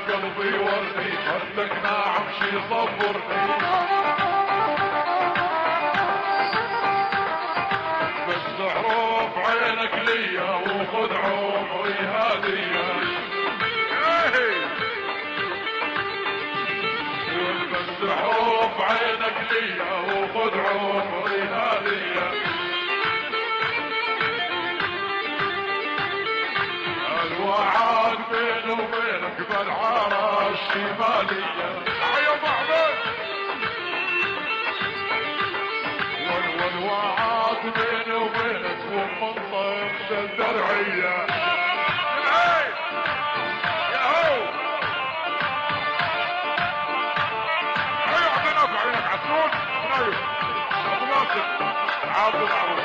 قلبي وردي خدك ناعم شي صبرني بس حروف عينك ليا وخذ عمري هدية بس حروف عينك ليا وخذ عمري هدية الوعد بيني وبينك بالعارة الشمالية يا محمد والوعد بيني وبينك ومنطقة الدرعية يا هو هيا عطينا في عينك عسول هيا ابو ناصر عبد العوض